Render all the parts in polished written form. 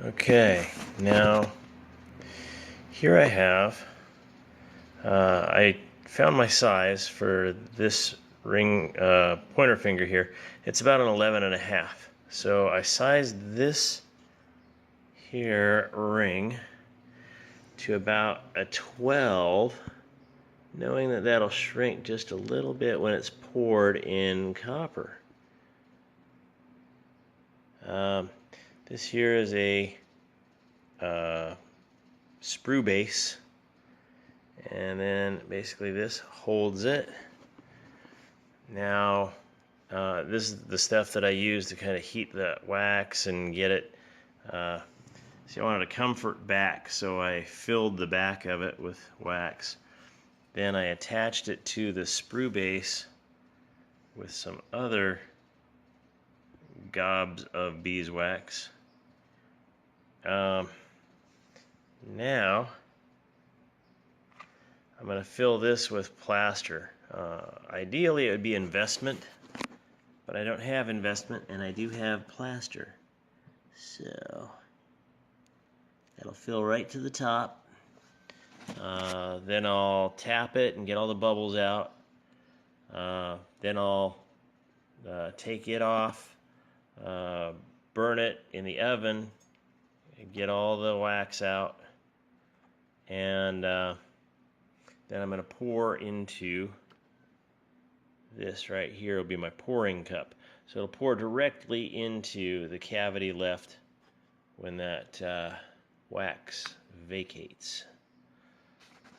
Okay, now here I have, I found my size for this ring pointer finger here. It's about an 11.5. So I sized this here ring to about a 12, knowing that that'll shrink just a little bit when it's poured in copper. This here is a sprue base, and then basically this holds it. Now this is the stuff that I use to kind of heat the wax and get it. See, I wanted a comfort back, so I filled the back of it with wax. Then I attached it to the sprue base with some other gobs of beeswax. Now I'm going to fill this with plaster. Ideally it would be investment, but I don't have investment and I do have plaster. So that'll fill right to the top. Then I'll tap it and get all the bubbles out. Then I'll take it off, burn it in the oven, get all the wax out, and then I'm going to pour into this right here. Will be my pouring cup. So it'll pour directly into the cavity left when that wax vacates.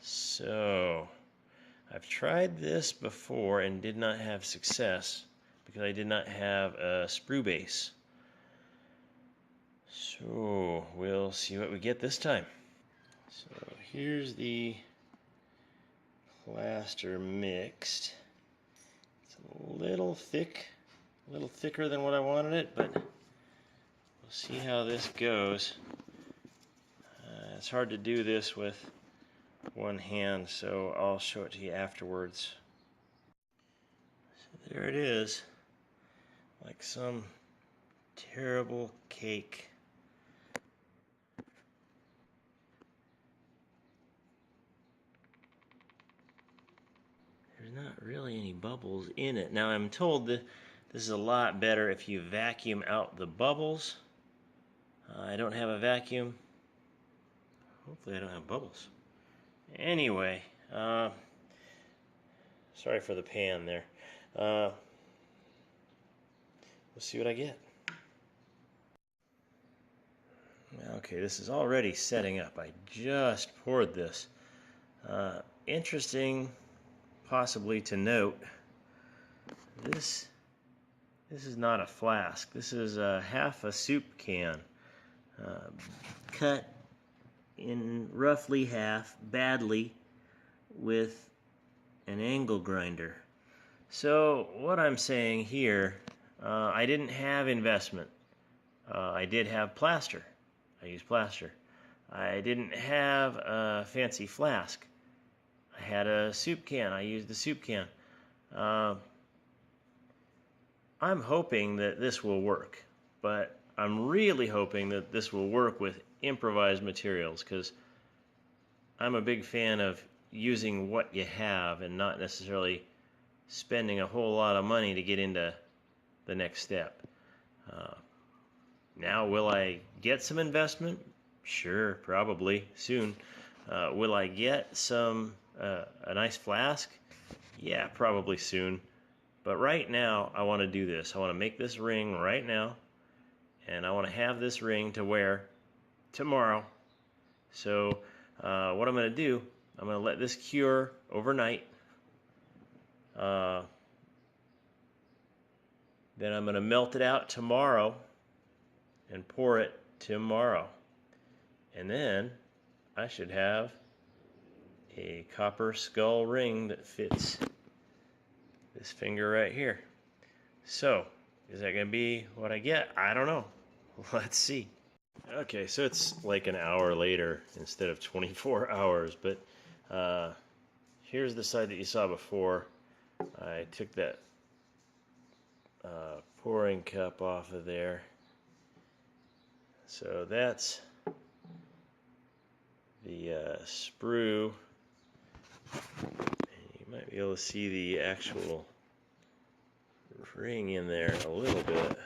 So I've tried this before and did not have success because I did not have a sprue base. So we'll see what we get this time. So here's the plaster mixed. It's a little thick, a little thicker than what I wanted it, but we'll see how this goes. It's hard to do this with one hand, so I'll show it to you afterwards. So there it is, like some terrible cake. There's not really any bubbles in it. Now I'm told that this is a lot better if you vacuum out the bubbles. I don't have a vacuum. Hopefully I don't have bubbles. Anyway, sorry for the pan there. We'll see what I get. Okay, this is already setting up. I just poured this. Interesting, possibly to note, this is not a flask. This is half a soup can, cut in roughly half, badly, with an angle grinder. So what I'm saying here, I didn't have investment. I did have plaster. I used plaster. I didn't have a fancy flask. I had a soup can. I used the soup can. I'm hoping that this will work, but I'm really hoping that this will work with improvised materials, because I'm a big fan of using what you have and not necessarily spending a whole lot of money to get into the next step. Now, will I get some investment? Sure, probably soon. Will I get some a nice flask? Yeah, probably soon. But right now, I want to do this. I want to make this ring right now, and I want to have this ring to wear tomorrow. So what I'm going to do, I'm going to let this cure overnight. Then I'm going to melt it out tomorrow and pour it tomorrow. And then I should have a copper skull ring that fits this finger right here. So, is that going to be what I get? I don't know. Let's see. Okay, so it's like an hour later instead of 24 hours, but here's the side that you saw before. I took that pouring cup off of there. So that's the sprue. You might be able to see the actual ring in there a little bit.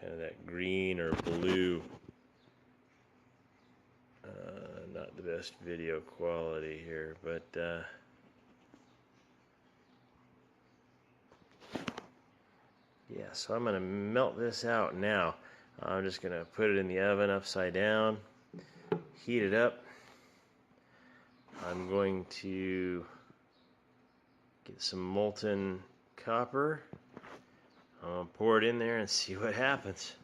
Kind of that green or blue. Not the best video quality here, but yeah, so I'm going to melt this out now. I'm just going to put it in the oven upside down, heat it up. I'm going to get some molten copper. I'll pour it in there and see what happens.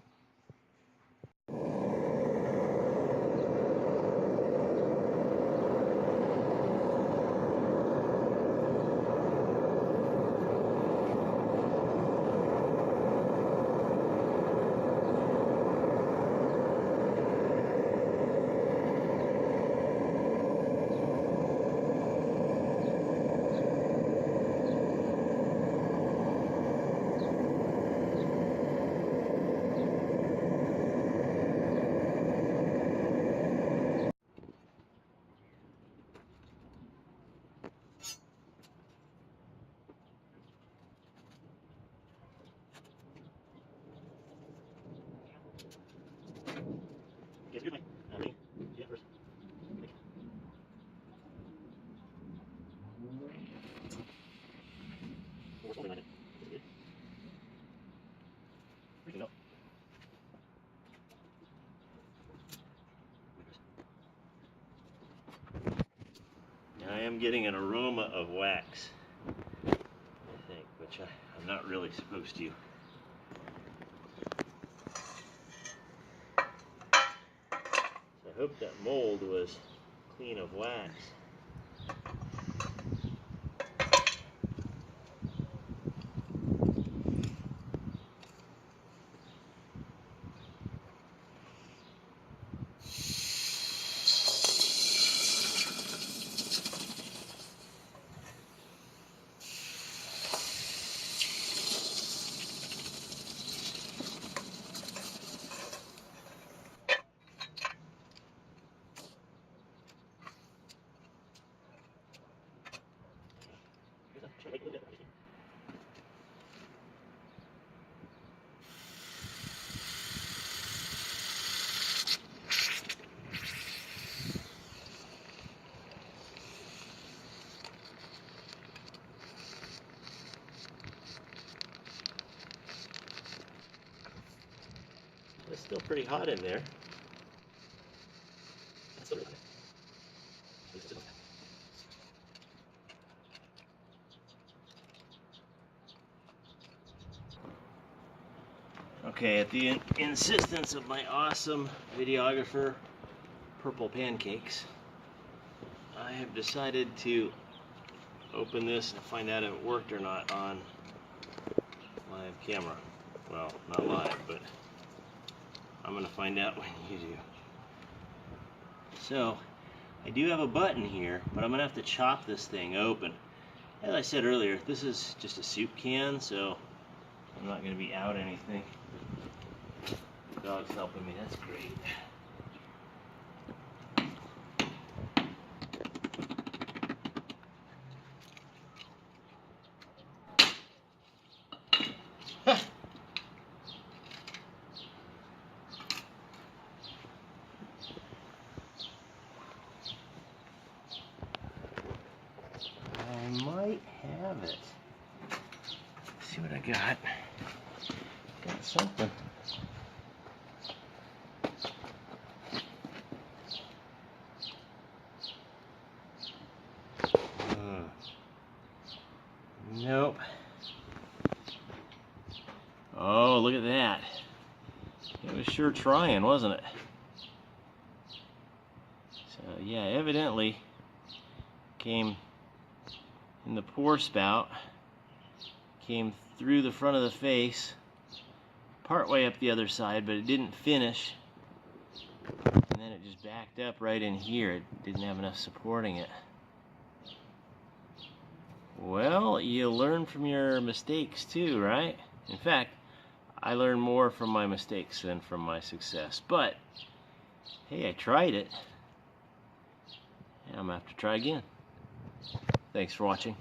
I am getting an aroma of wax, I think, which I'm not really supposed to. So I hope that mold was clean of wax. It's still pretty hot in there. Okay, at the insistence of my awesome videographer, Purple Pancakes, I have decided to open this and find out if it worked or not on live camera. Well, not live, but I'm going to find out when you do. So, I do have a button here, but I'm going to have to chop this thing open. As I said earlier, this is just a soup can, so I'm not going to be out anything. The dog's helping me, that's great. I might have it. Let's see what I got. Got something. Nope. Oh, look at that. It was sure trying, wasn't it? So, yeah, evidently came in the pour spout, came through the front of the face, part way up the other side, but it didn't finish. And then it just backed up right in here. It didn't have enough supporting it. Well, you learn from your mistakes too, right? In fact, I learn more from my mistakes than from my success. But, hey, I tried it. And I'm going to have to try again. Thanks for watching.